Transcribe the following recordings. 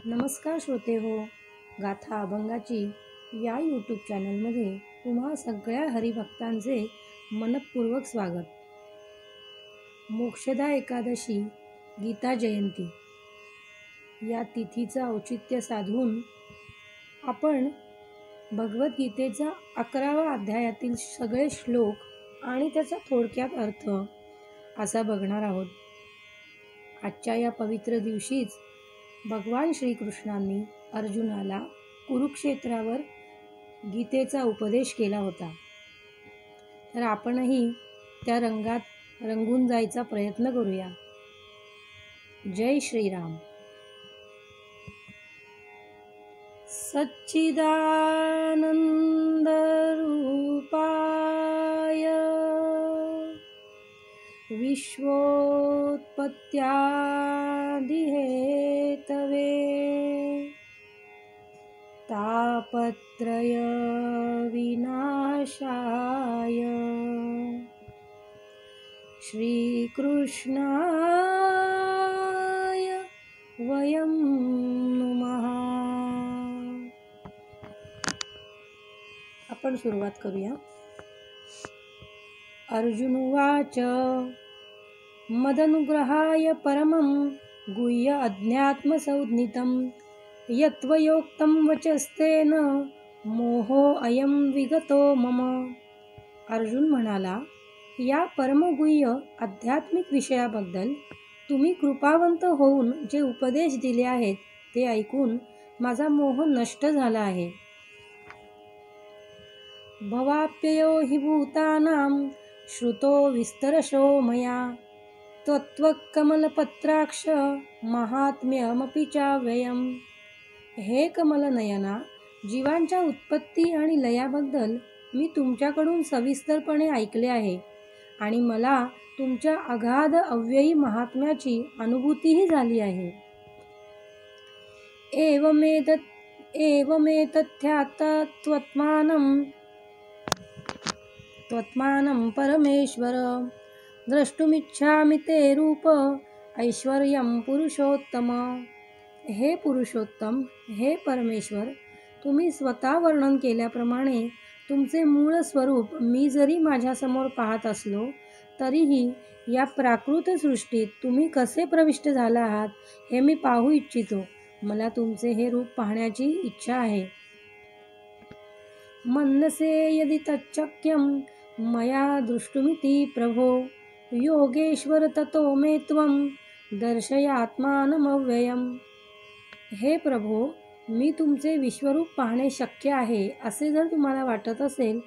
नमस्कार श्रोते हो, गाथा अभंगाची या यूट्यूब चॅनलमध्ये तुम्हा सगळ्या हरिभक्तांचे मनपूर्वक स्वागत. मोक्षदा एकादशी, गीता जयंती या तिथीचं औचित्य साधून आपण भगवद्गीतेचा 11वा अध्यायातील सगळे श्लोक आणि त्याचा थोडक्यात अर्थ असा बघणार आहोत. आजच्या या पवित्र दिवशीच भगवान श्रीकृष्णांनी अर्जुनाला कुरुक्षेत्रावर गीतेचा उपदेश केला होता. तर आपणही त्या रंगात रंगून जायचा प्रयत्न करूया. जय श्रीराम. सच्चिदानंद रूपाय विश्वोत्पत्त्यादिहेतवे तापत्रय विनाशाय श्रीकृष्णाय वयं नमः. आपण सुरुवात करूया. अर्जुनवाच मदनुग्रहाय परमं गुह्य अज्ञात्मसंज्ञितं यत्त्वयोक्तं वचस्तेन मोहो अयं विगतो मम. अर्जुन म्हणाला, या परमगुह्य आध्यात्मिक विषयाबद्दल तुम्ही कृपावंत होऊन जे उपदेश दिले आहेत ते ऐकून माझा मोह नष्ट झाला आहे. भवाप्ययो हि भूतानां श्रुतो विस्तरशो मया त्वत्कमलपत्राक्ष महात्म्यमपि चाव्ययम्. हे कमलनयना, जीवांच्या उत्पत्ती आणि लयाबद्दल मी तुमच्याकडून सविस्तरपणे ऐकले आहे आणि मला तुमच्या अगाध अव्ययी महात्म्याची अनुभूतीही झाली आहे. एवमेतथ्यात्मा त्वत्मानं परमेश्वर द्रष्टुमिच्छामि ते रूप ऐश्वर्यं पुरुषोत्तम. हे पुरुषोत्तम, हे परमेश्वर, तुम्ही स्वतः वर्णन केल्याप्रमाणे तुमचे मूळ स्वरूप मी जरी माझ्यासमोर पाहत असलो तरीही या प्राकृत सृष्टीत तुम्ही कसे प्रविष्ट झाला आहात हे मी पाहू इच्छितो. मला तुमचे हे रूप पाहण्याची इच्छा आहे. मन्यसे यदि तच्चक्यं मया दृष्टुमिति प्रभो योगेश्वर ततो मे त्वं दर्शयात्मानमव्ययम्. हे प्रभो, मी तुमचे विश्वरूप पाहणे शक्य आहे असे जर तुम्हाला वाटत असेल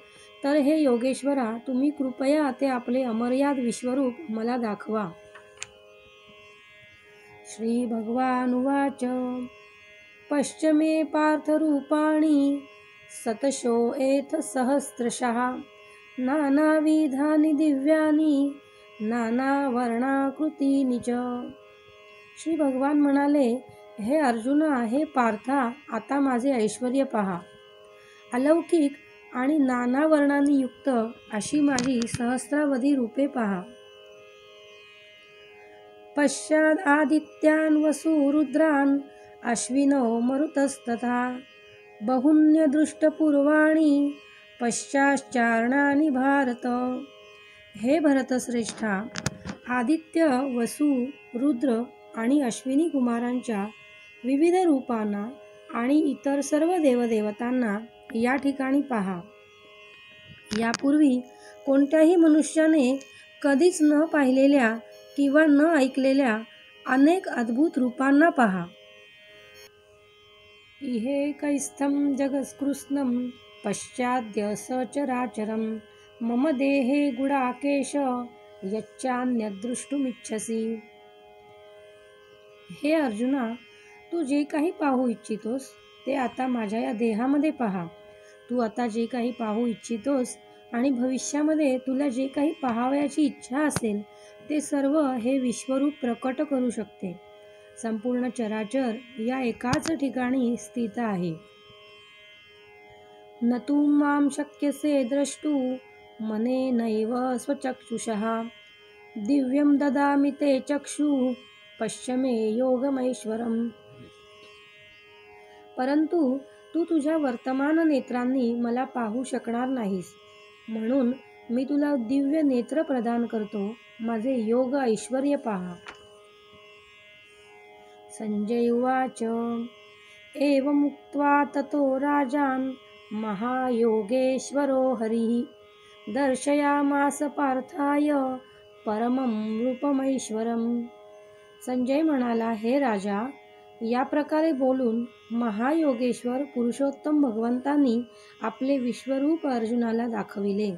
तर हे योगेश्वरा, तुम्ही कृपया ते आपले अमर्याद विश्वरूप मला दाखवा. श्री भगवानुवाच पश्य मे पार्थरूपाणि सतशो एथ सहस्रशः नानाविधानि दिव्यानि नानावर्णाकृतीनि च. श्री भगवान म्हणाले, हे अर्जुना, हे पार्था, आता माझे ऐश्वर्य पहा. अलौकिक आणि नाना वर्णांनी युक्त अशी माझी सहस्रावधी रूपे पहा. पश्चाद आदित्यान् वसु रुद्रान् अश्विनो मरुतस्तथा बहुन्यदृष्टपूर्वाणि पश्चाश्चारणानि भारत. हे भरतश्रेष्ठा, आदित्य, वसु, रुद्र आणि अश्विनी कुमारांच्या विविध रूपांना आणि इतर सर्व देवदेवतांना या ठिकाणी पहा. यापूर्वी कोणत्याही मनुष्याने कधीच न पाहिलेल्या किंवा न ऐकलेल्या अनेक अद्भुत रूपांना पहा. इहेकैस्थं जगत्कृत्स्नं पश्चाद्य सचराचरं मम देहे गुडाकेश यच्चान्यद्द्रष्टुमिच्छसि. हे अर्जुना, तू जे काही पाहू इच्छितोस ते आता माझ्या या देहामध्ये पहा. तू आता जे काही पाहू इच्छितोस आणि भविष्यामध्ये तुला जे काही पाहावयाची इच्छा असेल ते सर्व हे विश्वरूप प्रकट करू शकते. संपूर्ण चराचर या एकाच ठिकाणी स्थित आहे. न तू मां शक्यसे द्रष्टु मनेनैव स्वचक्षुषः दिव्यं ददामि ते चक्षुः पश्य मे योगमैश्वरम्. परंतु तू तुझ्या वर्तमान नेत्रांनी मला पाहू शकणार नाहीस, म्हणून मी तुला दिव्य नेत्र प्रदान करतो. माझे योग ऐश्वर्य पहा. संजय उवाच. एवमुक्त्वा ततो राजान् महायोगेश्वरो हरिः दर्शयामास पार्थाय परमं रूपमैश्वरम्. संजय म्हणाला, हे राजा, या प्रकारे बोलून महायोगेश्वर पुरुषोत्तम भगवंतांनी आपले विश्वरूप अर्जुनाला दाखविले.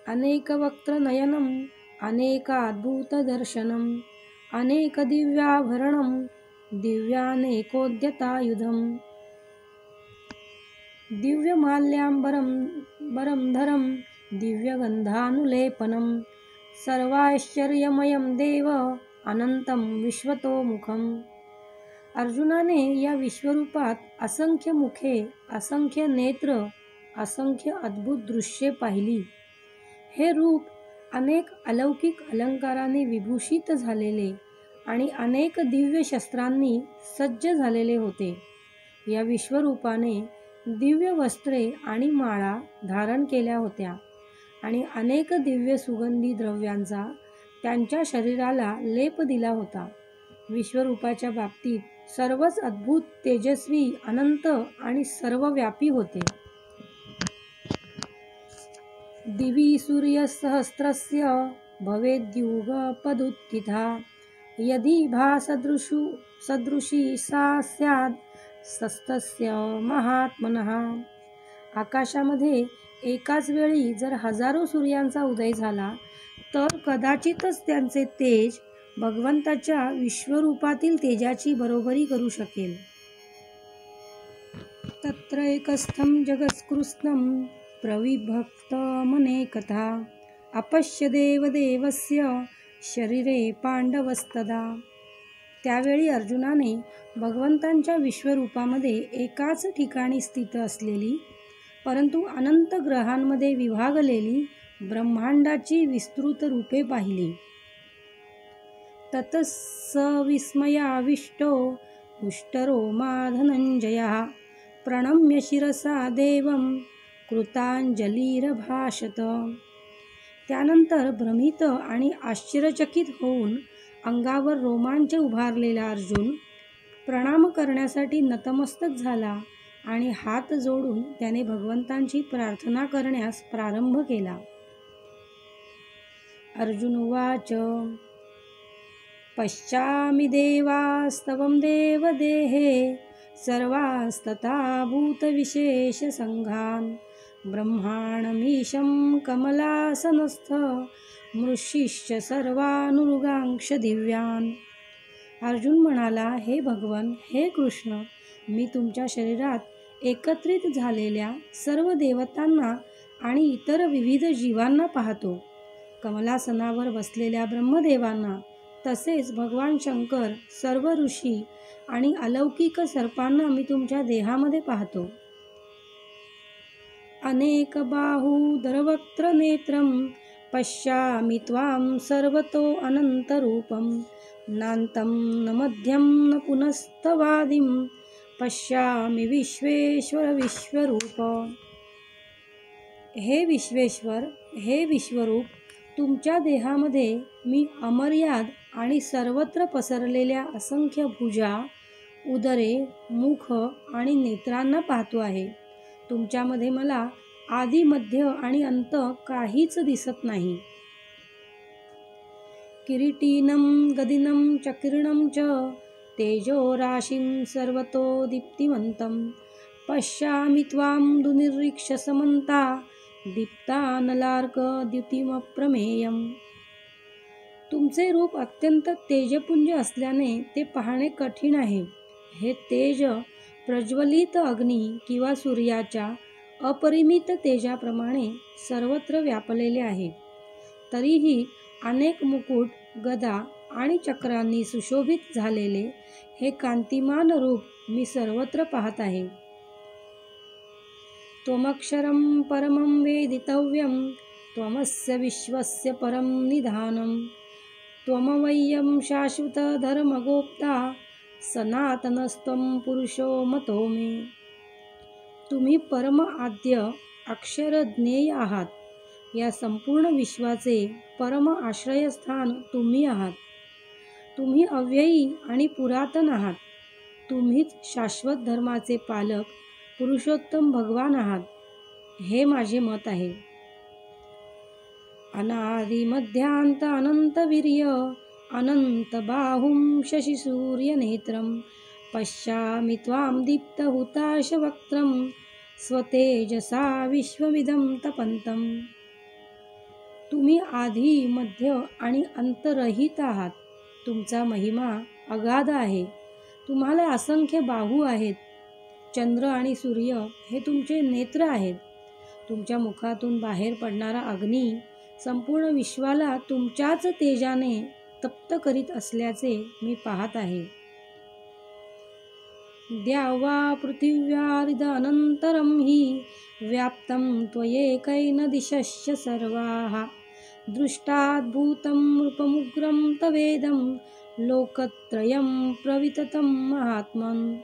अनेकवक्त्र नयनम् अनेकाद्भुत दर्शनम् अनेक दिव्याभरणम् दिव्यानेकोद्यतायुधम् दिव्यमाल्याम्बरं धरम् दिव्यगन्धानुलेपनम् सर्वाश्चर्यमयं देव अनंतं विश्वतोमुखम्. अर्जुनाने या विश्वरूपात असंख्य मुखे, असंख्य नेत्र, असंख्य अद्भुत दृश्ये पाहिली. हे रूप अनेक अलौकिक अलंकारांनी विभूषित झालेले आणि अनेक दिव्य शस्त्रांनी सज्ज झालेले होते. या विश्वरूपाने दिव्य वस्त्रे आणि माळा धारण केल्या होत्या आणि अनेक दिव्य सुगंधी द्रव्यांचा त्यांच्या शरीराला लेप दिला होता. विश्वरूपाच्या बाबतीत सर्वच अद्भुत, तेजस्वी, अनंत आणि सर्वव्यापी होते. दिवी सूर्यसहस्रस्य भवेद्युगपदुत्थिता यदि भासदृशी सा स्यात् सस्तस्य महात्मनः. आकाशामध्ये एकाच वेळी जर हजारो सूर्यांचा उदय झाला तर कदाचितच त्यांचे तेज भगवंताच्या विश्वरूपातील तेजाची बरोबरी करू शकेल. तत्र एकस्थं जगत्कृत्स्नं प्रविभक्तमनेकथा अपश्य देवदेवस्य शरीरे पांडवस्तदा. त्यावेळी अर्जुनाने भगवंतांच्या विश्वरूपामध्ये एकाच ठिकाणी स्थित असलेली परंतु अनंत ग्रहांमध्ये विभागलेली ब्रह्मांडाची विस्तृत रूपे पाहिली. ततः स विस्मयाविष्टो हृष्टरोमा धनंजयः प्रणम्य शिरसा देवं कृतांजलिरभाषत. त्यानंतर भ्रमित आणि आश्चर्यचकित होऊन अंगावर रोमांच उभारलेला अर्जुन प्रणाम करण्यासाठी नतमस्तक झाला आणि हात जोडून त्याने भगवंतांची प्रार्थना करण्यास प्रारंभ केला. अर्जुन उवाच. पश्यामि देवास्तवं देवदेहे सर्वास्तथा भूतविशेषसङ्घान् ब्रह्माणमीशं कमलासनस्थ मृषिश्च सर्वानुरुगांक्ष दिव्यान्. अर्जुन म्हणाला, हे भगवन, हे कृष्ण, मी तुमच्या शरीरात एकत्रित झालेल्या सर्व देवतांना आणि इतर विविध जीवांना पाहतो. कमलासनावर बसलेल्या ब्रह्मदेवांना, तसेच भगवान शंकर, सर्व ऋषी आणि अलौकिक सर्पांना मी तुमच्या देहामध्ये पाहतो. अनेक बाहुदरवक्त्र नेत्रं पश्यामि त्वां सर्वतो अनन्तरूपं नान्तं न मध्यं न पुनस्तवादिं पश्यामि विश्वेश्वर विश्वरूप. हे विश्वेश्वर, हे विश्वरूप, तुमच्या देहामध्ये मी अमर्याद आणि सर्वत्र पसरलेल्या असंख्य भुजा, उदरे, मुख आणि नेत्रांना पाहतो आहे. तुमच्यामध्ये मला आदि, मध्य आणि अंत काहीच दिसत नाही. किरीटिनं गदिनं चक्रिणं च तेजो राशिं सर्वतो दीप्तिमन्तं पश्यामि त्वां दुर्निरीक्ष्य समन्ता दीप्तानलार्क द्युतिमप्रमेयम्. तुमचे रूप अत्यंत तेजपुंज असल्याने ते पाहणे कठीण आहे. हे तेज प्रज्वलित अग्नी किंवा सूर्याच्या अपरिमित तेजाप्रमाणे सर्वत्र व्यापलेले आहे. तरीही अनेक मुकुट, गदा आणि चक्रांनी सुशोभित झालेले हे कांतिमान रूप मी सर्वत्र पाहत आहे. त्वमक्षरं परमं वेदितव्यं त्वमस्य विश्वस्य परं निधानं त्वमव्ययं शाश्वत धर्मगोप्ता सनातनस्त्वं पुरुषो मतो मे. तुम्ही परम आद्य अक्षर ज्ञेय आहात. या संपूर्ण विश्वाचे परम आश्रयस्थान तुम्ही आहात. तुम्ही अव्ययी आणि पुरातन आहात. तुम्हीच शाश्वत धर्माचे पालक पुरुषोत्तम भगवान आहात. हे माझे मत आहे. अनादि मध्यांत अनंत वीर्य अनंत बाहुं शशि सूर्य नेत्रम पश्यामि त्वां दीप्तहुताशवक्त्रं स्वतेजसा विश्वमिदं तपन्तम्. तुम्ही आधी मध्य आणि अंतरहित आहात. तुमचा महिमा अगाध आहे. तुम्हाला असंख्य बाहू आहेत. चंद्र आणि सूर्य हे तुमचे नेत्र आहेत. तुमच्या मुखातून बाहेर पडणारा अग्नी संपूर्ण विश्वाला तुमच्याच तेजाने तप्त करीत असल्याचे मी पाहत आहे. द्यावा पृथिव्यारिद अनंतरं हि व्याप्तं त्वयैकैन दिशश्च सर्वाः दृष्टाद्भूतं रूपमुग्रं तवेदं लोकत्रयं प्रविततं महात्मन्.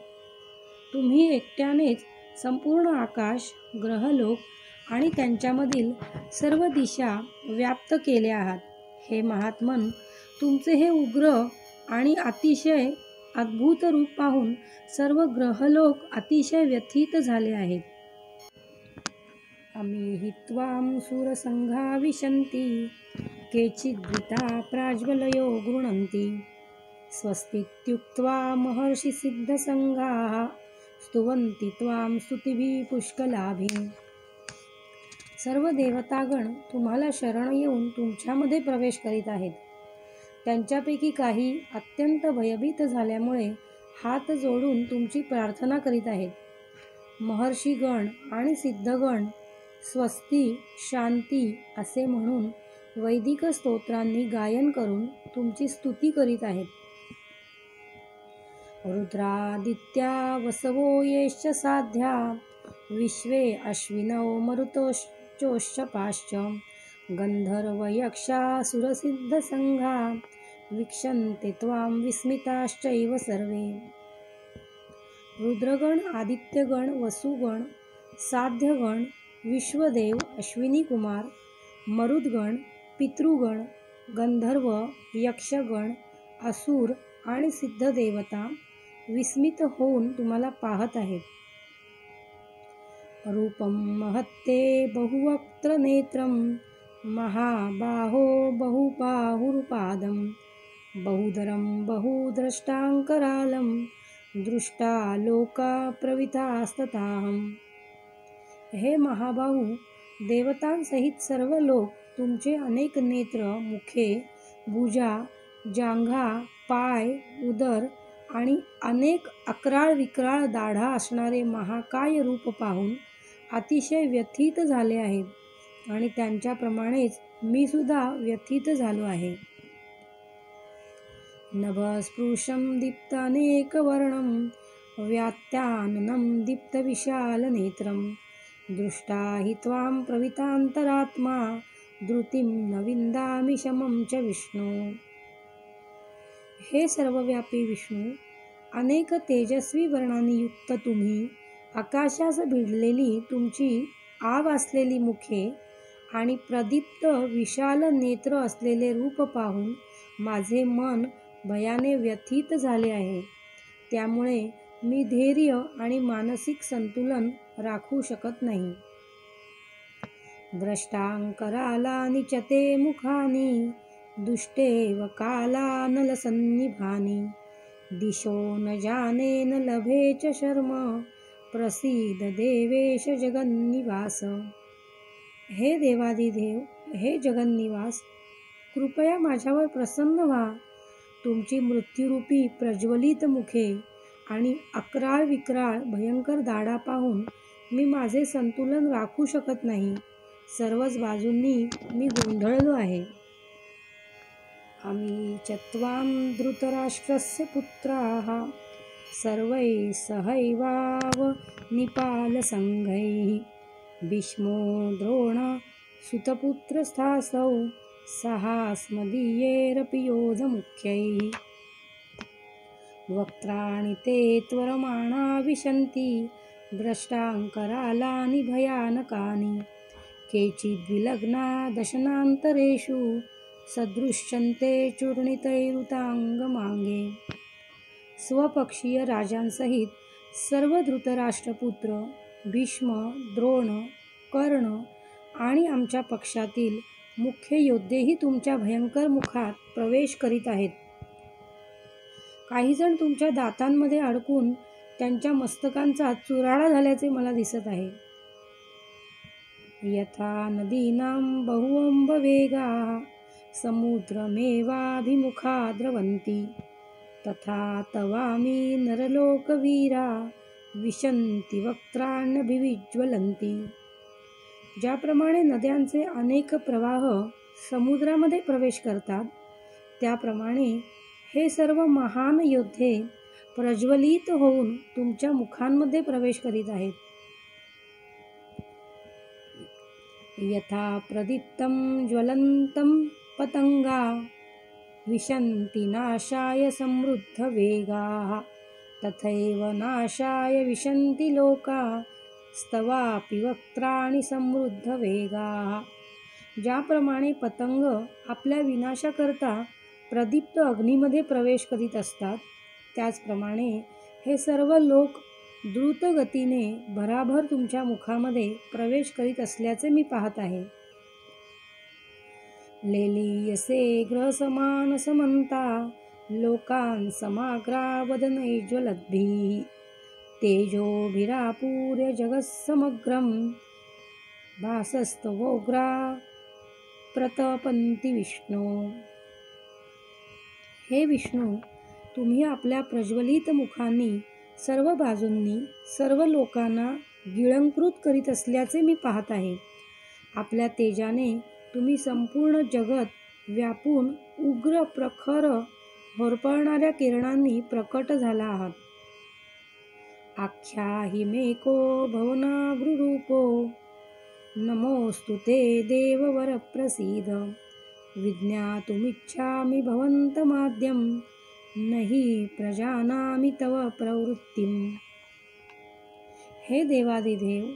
तुम्ही एकट्यानेच संपूर्ण आकाश, ग्रहलोक आणि त्यांच्यामधील सर्व दिशा व्याप्त केल्या आहात. हे महात्मन, तुमचे हे उग्र आणि अतिशय अद्भुत रूप पाहून सर्व ग्रहलोक अतिशय व्यथित झाले आहेत. अमीहि त्वां सुरसंघा विशन्ति केचिद्वृता प्राज्वलयो गृह्णन्ति स्वस्तीत्युक्त्वा महर्षिसिद्धसंघाः स्तुवन्ति त्वां स्तुतिभिः पुष्कलाभिः. सर्व देवतागण तुम्हाला शरण येऊन तुमच्यामध्ये प्रवेश करीत आहेत. त्यांच्यापैकी काही अत्यंत भयभीत झाल्यामुळे हात जोडून तुमची प्रार्थना करीत आहेत. महर्षीगण आणि सिद्धगण स्वस्ती, शांती असे म्हणून वैदिक स्तोत्रांनी गायन करून तुमची स्तुती करीत आहेत. रुद्रादित्या वसवो येश्च साध्या विश्वे अश्विनौ मरुतश्चोश्चपाश्च गंधर्व यक्षासुरसिद्धसंघा वीक्षन्ते त्वां विस्मिताश्चैव सर्वे. रुद्रगण, आदित्यगण, वसुगण, साध्यगण, विश्वदेव, अश्विनी कुमार, मरुदगण, पितृगण, गंधर्व, यक्षगण, असुर आणि सिद्ध देवता विस्मित होऊन तुम्हाला पाहत आहेत. रूपं महत्ते बहुवक्त्रनेत्रं महाबाहो बहुबाहुरुपादं बहुधरं बहुद्रष्टांकरालं दृष्टा लोका प्रवितास्तताहम्. हे महाबाहू, देवतांसहित सर्व लोक तुमचे अनेक नेत्र, मुखे, भुजा, जांघा, पाय, उदर आणि अनेक अक्राळ विक्राळ दाढा असणारे महाकाय रूप पाहून अतिशय व्यथित झाले आहेत आणि त्यांच्याप्रमाणेच मी सुद्धा व्यथित झालो आहे. नभस्पृशं दीप्तानेकवर्णं व्यात्याननं दीप्तविशालनेत्रं दृष्टा हि त्वां प्रवितान्तरात्मा धृतिं न विन्दामि शमं च विष्णु. हे सर्वव्यापी विष्णू, अनेक तेजस्वी वर्णांनी युक्त तुम्ही, आकाशास भिडलेली तुमची आव असलेली मुखे आणि प्रदीप्त विशाल नेत्र असलेले रूप पाहून माझे मन भयाने व्यथित झाले आहे. त्यामुळे मी धैर्य आणि मानसिक संतुलन राखू शकत नाही. द्रष्टांकरालानि च ते मुखानि दुष्टेव कालानलसन्निभानि दिशो न जाने न लभे च शर्म प्रसीद देवेश जगन्निवास. हे देवादिदेव, हे जगन्निवास, कृपया माझ्यावर प्रसन्न व्हा. तुमची मृत्यूरूपी प्रज्वलित मुखे आणि अक्राळ विक्राळ भयंकर दाढा पाहून मी माझे संतुलन राखू शकत नाही. सर्वच बाजूंनी मी गोंधळलो आहे. आम्ही च त्वां धृतराष्ट्रस्य पुत्राः सर्वैः सहैवावनिपालसंघैः भीष्मो द्रोण सुतपुत्रस्थासौ सहास्मदीयैरपि योधमुख्यैः. वक्त्राणि ते त्वरमाणा विशन्ति द्रष्टांकरालानि भयानकानि केचिद्विलग्ना दशनान्तरेषु सदृश्यन्ते चूर्णितैरुतांगमांगे। स्वपक्षीय राजांसहित सर्व धृतराष्ट्रपुत्र भीष्म, द्रोण, कर्ण आणि आमच्या पक्षातील मुख्य योद्धेही तुमच्या भयंकर मुखात प्रवेश करीत आहेत. काही जण तुमच्या दातांमध्ये अडकून त्यांच्या मस्तकांचा चुराडा झाल्याचे मला दिसत आहे. यथा नदीनां बहुअंबवेगाः समुद्रमेवाभिमुखा द्रवन्ति तथा तवामी नरलोकवीरा विशन्ति वक्त्राण्यभिविज्वलन्ति. ज्याप्रमाणे नद्यांचे अनेक प्रवाह समुद्रामध्ये प्रवेश करतात, त्याप्रमाणे हे सर्व महान योद्धे प्रज्वलित होऊन तुमच्या मुखांमध्ये प्रवेश करीत आहेत. यथा प्रदीप्तं ज्वलन्तं पतंगा विशन्ति नाशाय समृद्धवेगाः तथैव नाशाय विशन्ति लोका स्तवापि वक्त्राणि समृद्धवेगाः. ज्याप्रमाणे पतंग आपल्या विनाशाकरता प्रदीप्त अग्नीमध्ये प्रवेश करीत असतात, त्याचप्रमाणे हे सर्व लोक द्रुत गतीने भराभर तुमच्या मुखामध्ये प्रवेश करीत असल्याचे मी पाहत आहे. लेलीयसे ग्रहसमान समंता लोकान् समाग्रा वदनैज्वलद्भिः तेजोभिरापूर्य जगत्समग्रं भासस्तवोग्रा प्रतपन्ति विष्णू. हे विष्णू, तुम्ही आपल्या प्रज्वलित मुखांनी सर्व बाजूंनी सर्व लोकांना गिळंकृत करीत असल्याचे मी पाहत आहे. आपल्या तेजाने तुम्ही संपूर्ण जगत व्यापून उग्र प्रखर होरपळणाऱ्या किरणांनी प्रकट झाला आहात. आख्याहिमेको भवनागृरूपो नमोऽस्तु ते देववर प्रसीद विज्ञातुमिच्छामि भवन्तमाद्यं नहि प्रजानामि तव प्रवृत्तिम्. हे देवादिदेव,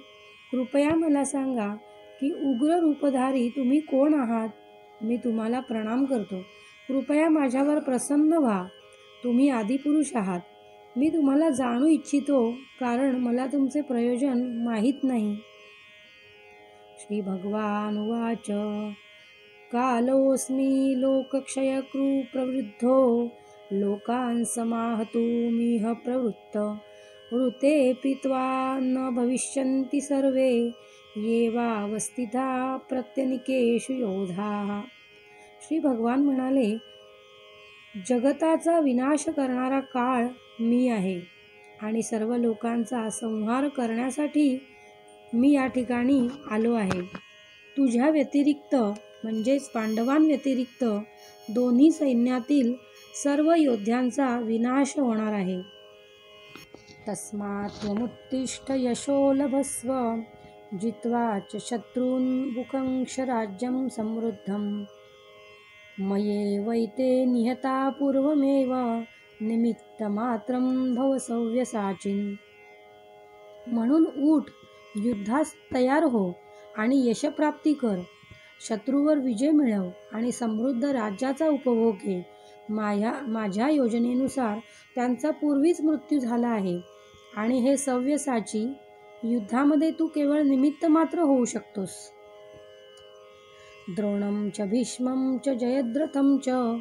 कृपया मला सांगा की उग्र रूपधारी तुम्ही कोण आहात. मी तुम्हाला प्रणाम करतो. कृपया माझ्यावर प्रसन्न व्हा. तुम्ही आदिपुरुष आहात. मी तुम्हाला जाणू इच्छितो, कारण मला तुमचे प्रयोजन माहीत नाही. श्री भगवान उवाच कालोऽस्मि लोकक्षयकृ प्रवृद्धो लोकान् समाहतुमिह प्रवृत्त ऋते पीत्वा न भविष्यन्ति सर्वे येवावस्थिता प्रत्यनिकेषु योधाः. श्री भगवान म्हणाले, जगताचा विनाश करणारा काळ मी आहे आणि सर्व लोकांचा संहार करण्यासाठी मी या ठिकाणी आलो आहे. तुझ्या व्यतिरिक्त म्हणजेच पांडवांव्यतिरिक्त दोन्ही सैन्यातील सर्व योद्ध्यांचा विनाश होणार आहे. तस्मात् त्वमुत्तिष्ठ यशो लभस्व जित्वा च शत्रून् भुङ्क्ष राज्यं समृद्धं मयैवैते निहता पूर्वमेव निमित्तमात्रं भव सव्यसाचिन्. म्हणून उठ, युद्धास तयार हो आणि यशप्राप्ती कर. शत्रूवर विजय मिळव आणि समृद्ध राज्याचा उपभोग घे. माझ्या योजनेनुसार त्यांचा पूर्वीच मृत्यू झाला आहे आणि हे सव्यसाची, युद्धामध्ये तू केवळ निमित्त मात्र होऊ शकतोस. द्रोणं च भीष्मं च जयद्रथं च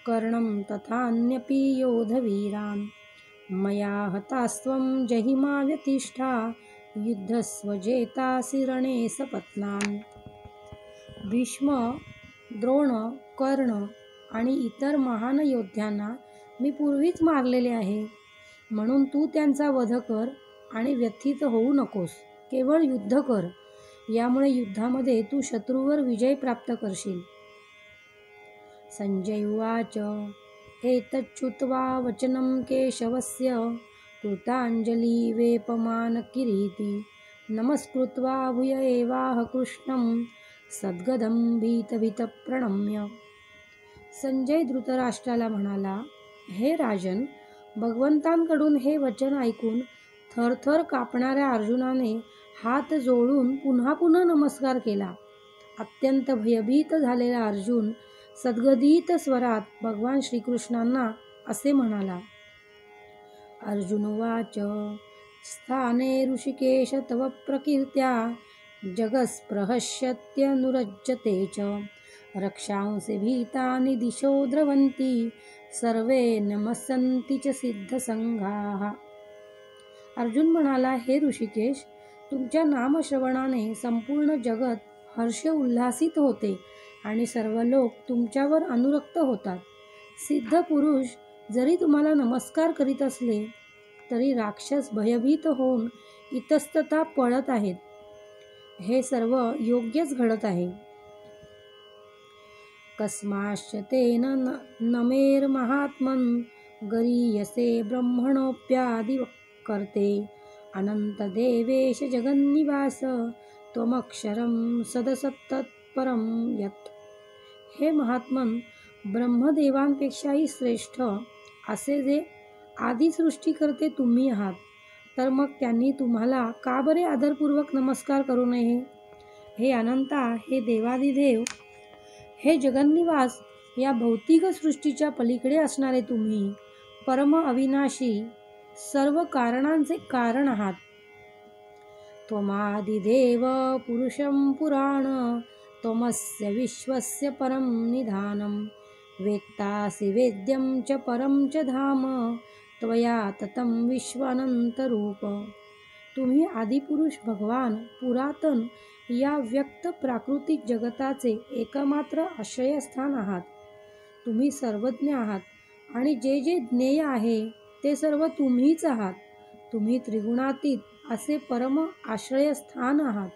कर्णं तथान्यपि योधवीरान् मया हतास्त्वं जहिमा व्यतिष्ठा युद्धस्व जेतासि रणे सपत्नान्. भीष्म, द्रोण, कर्ण आणि इतर महान योद्ध्यांना मी पूर्वीच मारलेले आहे. म्हणून तू त्यांचा वध कर आणि व्यथित होऊ नकोस. केवळ युद्ध कर. यामुळे युद्धामध्ये तू शत्रूवर विजय प्राप्त करशील. संजय उवाच एतच्छ्रुत्वा वचनं केशवस्य कृताञ्जलि वेपमान किरीटी नमस्कृत्वा भूय एवाह कृष्णं सद्गदं भीतभीत प्रणम्य. संजय धृतराष्ट्राला म्हणाला, हे राजन, भगवंतांकडून हे वचन ऐकून थरथर कापणाऱ्या अर्जुनाने हात जोडून पुन्हा पुन्हा नमस्कार केला. अत्यंत भयभीत झालेला अर्जुन सद्गदित स्वरात भगवान श्रीकृष्णांना असे म्हणाला. अर्जुनोवाच स्थाने ऋषिकेश तव प्रकीर्त्या जगत्प्रहस्यत्यनुरज्यते च रक्षांसि भीतानि दिशो द्रवन्ति सर्वे नमस्सन्ति च सिद्धसंघाः. अर्जुन म्हणाला, हे ऋषिकेश, तुमच्या नामश्रवणाने संपूर्ण जगत हर्ष उल्हासित होते आणि सर्व लोक तुमच्यावर अनुरक्त होतात. सिद्ध पुरुष जरी तुम्हाला नमस्कार करीत असले तरी राक्षस भयभीत होऊन इतस्तता पळत आहेत. हे सर्व योग्यच घडत आहे. कस्माश्च तेन नमेर महात्मन गरीयसे ब्रह्मणोऽप्यादिवक्कर्ते अनंत देवेश जगन्निवास त्वमक्षरं सदसत्तत्परं यत्. हे महात्मन, ब्रह्मदेवांपेक्षाही श्रेष्ठ असे जे आदिसृष्टीकर्ते तुम्ही आहात, तर मग त्यांनी तुम्हाला का बरे आदरपूर्वक नमस्कार करू नये? हे अनंता, हे देवादिदेव, हे जगन्निवास, या भौतिक सृष्टीच्या पलीकडे असणारे तुम्ही परम अविनाशी सर्व कारणांचे कारण आहात. त्वमादिदेव पुरुषं पुराण त्वमस्य विश्वस्य परं निधानं वेत्तासि वेद्यं च परं च धाम त्वया ततं विश्वानंतरूप. तुम्ही आदिपुरुष भगवान पुरातन या व्यक्त प्राकृतिक जगताचे एकमात्र आश्रयस्थान आहात. तुम्ही सर्वज्ञ आहात आणि जे जे ज्ञेय आहे ते सर्व तुम्हीच आहात. तुम्ही त्रिगुणातीत असे परम आश्रयस्थान आहात.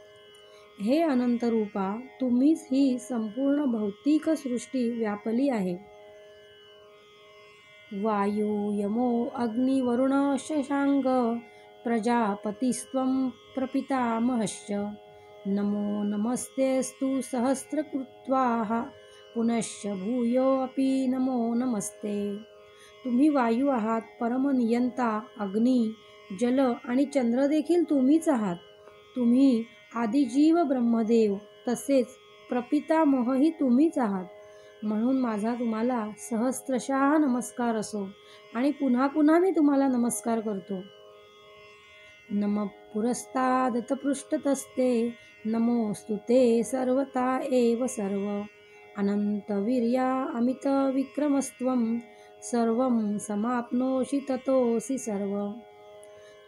हे अनंतरूपा, तुम्हीच ही संपूर्ण भौतिक सृष्टी व्यापली आहे. वायू यमो अग्नि वरुण शशांक प्रजापतिस्त्वं प्रपितामहश्च नमो नमस्तेस्तु सहस्रकृत्वाः पुनश्च भूयोऽपि नमो नमस्ते. तुम्ही वायू आहात, परमनियंता, अग्नी, जल आणि चंद्र देखील तुम्हीच आहात. तुम्ही आदिजीव ब्रह्मदेव तसेच प्रपितामहही तुम्हीच आहात. म्हणून माझा तुम्हाला सहस्त्रशः नमस्कार असो आणि पुन्हा पुन्हा मी तुम्हाला नमस्कार करतो. नमः पुरस्तादत पृष्ठतस्ते नमोस्तु ते सर्वता एव सर्व अनंतवीर्या अमित विक्रमस्त्वं सर्वं समाप्नोषि ततोऽसि सर्व.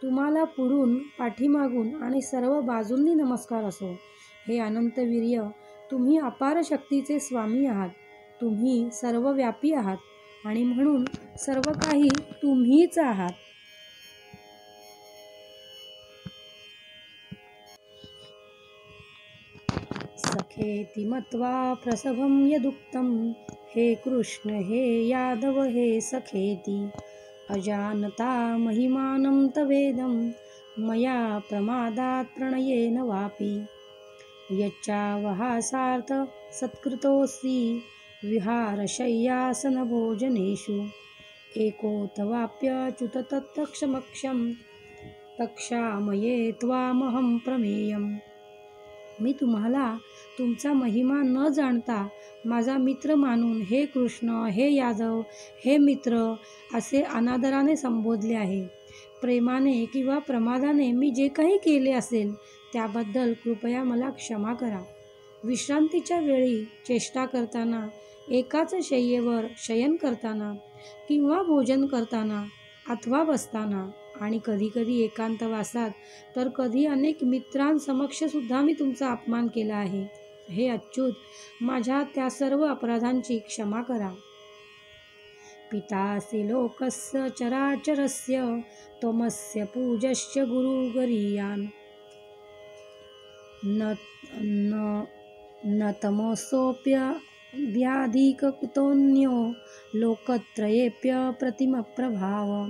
तुम्हाला पुढून, पाठीमागून आणि सर्व बाजूंनी नमस्कार असो. हे अनंतवीर्य, तुम्ही अपार शक्तीचे स्वामी आहात. तुम्ही सर्वव्यापी आहात आणि म्हणून सर्व काही तुम्हीच आहात. सखेति मत्वा प्रसभं यदुक्तं हे कृष्ण हे यादव हे सखेति अजानता महिमानं तवेदं मया प्रमादात् प्रणयेन वापि यच्चावहासार्थ सत्कृतोऽसि विहारशय्यासनभोजनेषु एको तवाप्यच्युत तत्क्षमक्षं तक्षामये त्वामहं प्रमेयम्. मी तुम्हाला तुमचा महिमा न जाणता माझा मित्र मानून हे कृष्ण, हे यादव, हे मित्र असे अनादराने संबोधले आहे. प्रेमाने किंवा प्रमादाने मी जे काही केले असेल त्याबद्दल कृपया मला क्षमा करा. विश्रांतीच्या वेळी चेष्टा करताना, एकाच शय्येवर शयन करताना किंवा भोजन करताना अथवा बसताना आणि कधीकधी एकांतवासात तर कधी अनेक मित्रांसमक्ष सुद्धा मी तुमचा अपमान केला आहे. हे अच्युत, माझ्या त्या सर्व अपराधांची क्षमा करा. पितासि लोकस्य चराचरस्य त्वमस्य पूजस्य गुरुगरीयान् न तमसोऽप्यव्याधिककुतोऽन्यो लोकत्रयेऽप्यप्रतिमप्रभाव.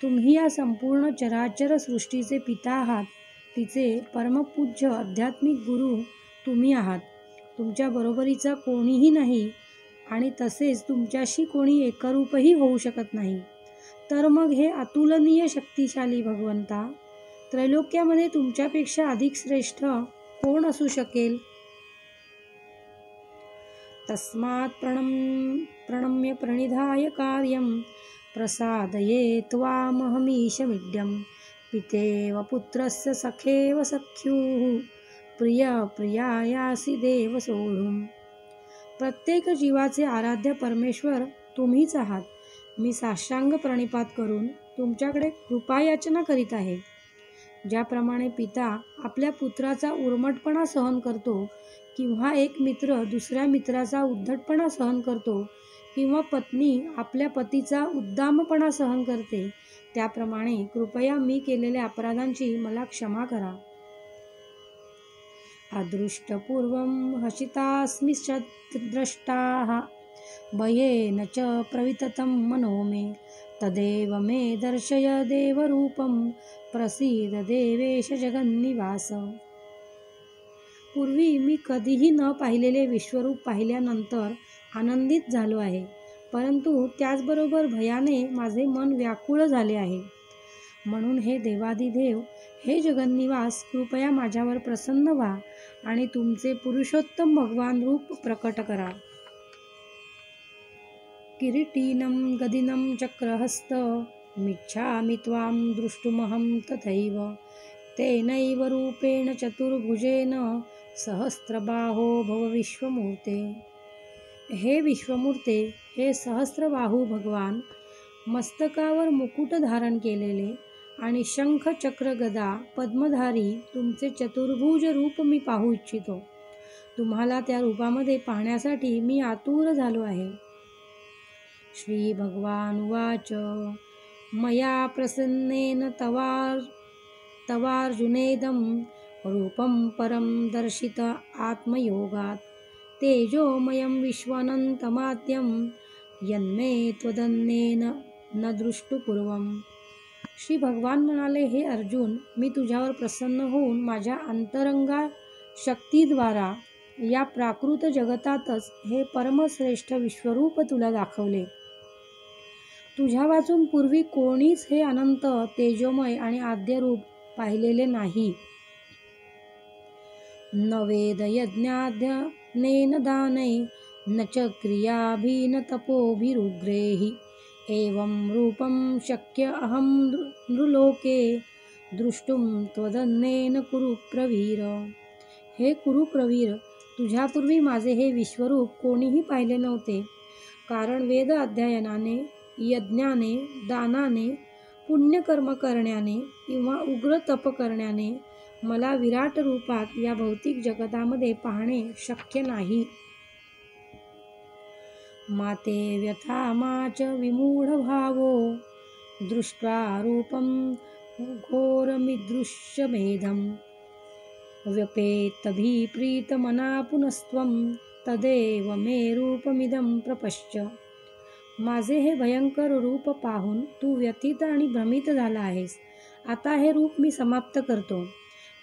तुम्ही या संपूर्ण चराचर सृष्टीचे पिता आहात. तिचे परमपूज्य आध्यात्मिक गुरु तुम्ही आहात. तुमच्या बरोबरीचा कोणीही नाही आणि तसेच तुमच्याशी कोणी एकरूपही होऊ शकत नाही. तर मग हे अतुलनीय शक्तिशाली भगवंता, त्रैलोक्यामध्ये तुमच्यापेक्षा अधिक श्रेष्ठ कोण असू शकेल? तस्मात् प्रणम्य प्रणिधाय कार्यं प्रसादये त्वामहमीशमिड्यं पितेव पुत्रस्य सखेव सख्युः प्रियायासि देव सोढुम्. प्रत्येक जीवाचे आराध्य परमेश्वर तुम्हीच आहात. मी साष्टांग प्रणिपात करून तुमच्याकडे कृपायाचना करीत आहे. ज्याप्रमाणे पिता आपल्या पुत्राचा उर्मटपणा सहन करतो, किंवा एक मित्र दुसऱ्या मित्राचा उद्धटपणा सहन करतो, किंवा पत्नी आपल्या पतीचा उद्दामपणा सहन करते, त्याप्रमाणे कृपया मी केलेल्या अपराधांची मला क्षमा करा. अदृष्टपूर्वं हसितास्मि द्रष्टाः भयेन च प्रविततं मनो मे तदेव मे दर्शय देवरूपं प्रसीद देवेश जगन्निवास. पूर्वी मी कधीही न पाहिलेले विश्वरूप पाहिल्यानंतर आनंदित झालो आहे, परंतु त्याचबरोबर भयाने माझे मन व्याकुळ झाले आहे. म्हणून हे देवादिदेव, हे जगन्निवास, कृपया माझ्यावर प्रसन्न व्हा आणि तुमचे पुरुषोत्तम भगवान रूप प्रकट करा. किरीटीनं गदिनं चक्रहस्त मिच्छामि त्वां द्रष्टुमहं तथैव तेनैव रूपेण चतुर्भुजेन सहस्रबाहो भव विश्वमूर्ते. हे विश्वमूर्ते, हे सहस्रबाहू भगवान, मस्तकावर मुकुट धारण केलेले आणि शंख चक्र गदा पद्मधारी तुमचे चतुर्भुज रूप मी पाहू इच्छितो. तुम्हाला त्या रूपामध्ये पाहण्यासाठी मी आतुर झालो आहे. श्री भगवान उवाच. मया प्रसन्नेन तवार्जुनेदं रूपं परं दर्शित आत्मयोगात् तेजोमयं विश्वानन्तमाद्यं यन्मे त्वदन्येन न दृष्टुपूर्वम्. श्री भगवान म्हणाले, हे अर्जुन, मी तुझ्यावर प्रसन्न होऊन माझ्या अंतरंगा शक्तीद्वारा या प्राकृत जगतातच हे परमश्रेष्ठ विश्वरूप तुला दाखवले. तुझ्या वाचून पूर्वी कोणीच हे अनंत तेजोमय आणि आद्य रूप पाहिलेले नाही. न वेद यज्ञाध्यनेन दानै न च क्रियाभिः न तपोभिरुग्रैः एवं रूपं शक्य अहं नृलोके दृष्टुं त्वदन्येन कुरु प्रवीर. हे कुरुप्रवीर, तुझ्यापूर्वी माझे हे विश्वरूप कोणीही पाहिले नव्हते, कारण वेद अध्ययनाने, यज्ञाने, दानाने, पुण्यकर्म करण्याने किंवा उग्र तप करण्याने मला विराट रूपात या भौतिक जगतामध्ये पाहणे शक्य नाही. माते व्यथा माच विमूढभावो दृष्ट्वा रूपं घोरमिदृश्यमेधं व्यपेतभिप्रीतमना पुनस्त्वं तदेव मे रूपमिदं प्रपश्च. माझे हे भयंकर रूप पाहून तू व्यथित आणि भ्रमित झाला आहेस. आता हे रूप मी समाप्त करतो.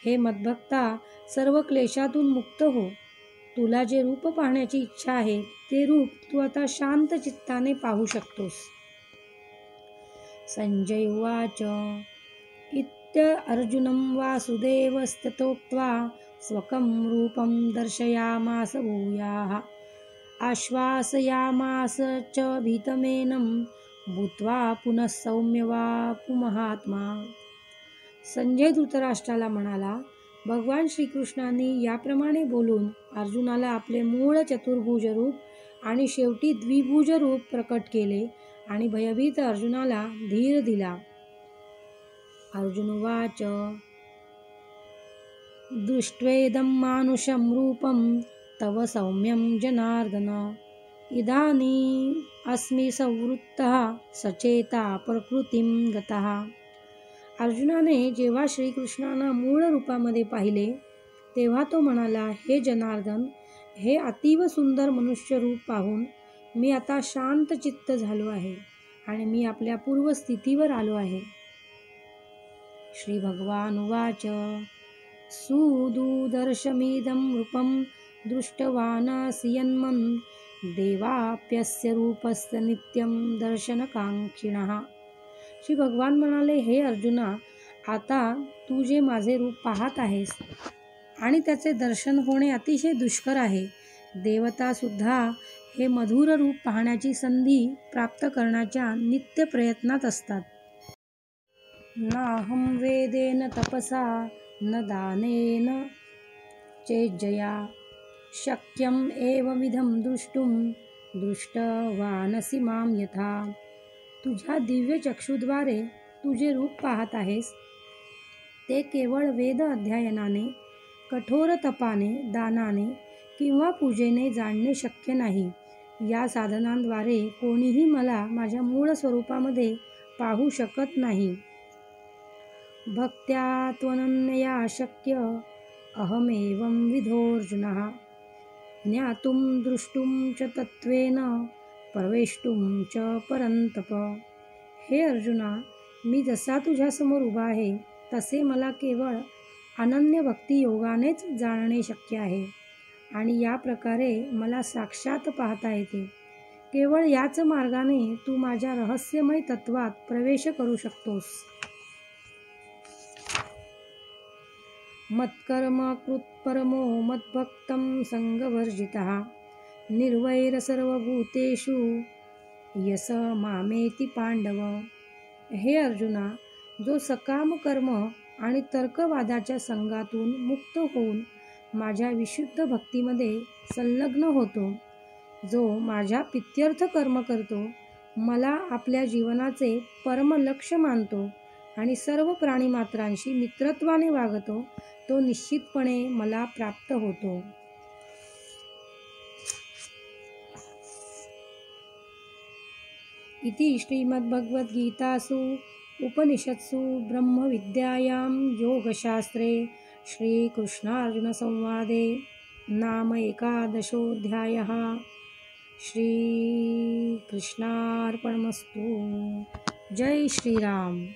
हे मद्भक्ता, सर्व क्लेशातून मुक्त हो. तुला जे रूप पाहण्याची इच्छा आहे ते रूप तू आता शांत चित्ताने पाहू शकतोस. संजय उवाच. अर्जुनं वासुदेवस्ततोक्त्वा स्वकं रूपं दर्शयामास भूयाः आश्वासयामास च भीतमेनं भूत्वा पुनः सौम्यवापुमहात्मा. संजय धृतराष्ट्राला म्हणाला, भगवान श्रीकृष्णांनी याप्रमाणे बोलून अर्जुनाला आपले मूळ चतुर्भुज रूप आणि शेवटी द्विभुज रूप प्रकट केले आणि भयभीत अर्जुनाला धीर दिला. अर्जुन उवाच. दृष्ट्वेदं मानुषं रूपं तव सौम्यं जनार्दन इदानीम् अस्मि संवृत्तः सचेता प्रकृतिं गतः. अर्जुनाने जेव्हा श्रीकृष्णांना मूळ रूपामध्ये पाहिले तेव्हा तो म्हणाला, हे जनार्दन, हे अतीव सुंदर मनुष्य रूप पाहून मी आता शांत चित्त झालो आहे आणि मी आपल्या पूर्व स्थितीवर आलो आहे. श्री भगवान उवाच. सुदुदर्शमिदं रूपं दृष्टवानासि यन्मन् देवाप्यस्य रूपस्य नित्यं दर्शनकाङ्क्षिणः श्री भगवान म्हणाले, हे अर्जुना, आता तू जे माझे रूप पाहत आहेस आणि त्याचे दर्शन होणे अतिशय दुष्कर आहे. देवता सुद्धा हे मधुर रूप पाहण्याची संधी प्राप्त करण्याच्या नित्य प्रयत्नात असतात. नाहं वेदेन तपसा न दानेन चेज्जया शक्यं एवमिदं द्रष्टुं दृष्टवानसि मां यथा. तुझ्या दिव्य चक्षुद्वारे तू जे रूप पाहत आहेस ते केवळ वेद अध्ययनाने, कठोर तपाने, दानाने किंवा पूजेने जाणणे शक्य नाही. या साधनांद्वारे कोणीही मला माझ्या मूळ स्वरूपामध्ये पाहू शकत नाही. भक्त्या त्वनन्यया शक्य अहमेवं विधोऽर्जुनः ज्ञातुं द्रष्टुं च तत्त्वेन प्रवेष्टुं च परन्तप. हे अर्जुना, मी जसा तुझ्यासमोर उभा आहे तसे मला केवळ अनन्य भक्ती योगानेच जाणणे शक्य आहे आणि या प्रकारे मला साक्षात पाहता येते. केवळ याच मार्गाने तू माझ्या रहस्यमय तत्वात प्रवेश करू शकतोस. मत्कर्म कृत्परमो मद्भक्तं संगवर्जितः निर्वैर सर्वभूतेषु यस मामेति पांडव. हे अर्जुना, जो सकाम कर्म आणि तर्कवादाच्या संघातून मुक्त होऊन माझ्या विशुद्ध भक्तीमध्ये संलग्न होतो, जो माझ्या प्रीत्यर्थ कर्म करतो, मला आपल्या जीवनाचे परम लक्ष्य मानतो आणि सर्व प्राणीमात्रांशी मित्रत्वाने वागतो, तो निश्चितपणे मला प्राप्त होतो. इति श्रीमद्भगवद्गीतासु उपनिषत्सु ब्रह्मविद्यायां योगशास्त्रे श्रीकृष्णार्जुनसंवादे नाम 11 श्रीकृष्णार्पणमस्तु. जय श्रीराम.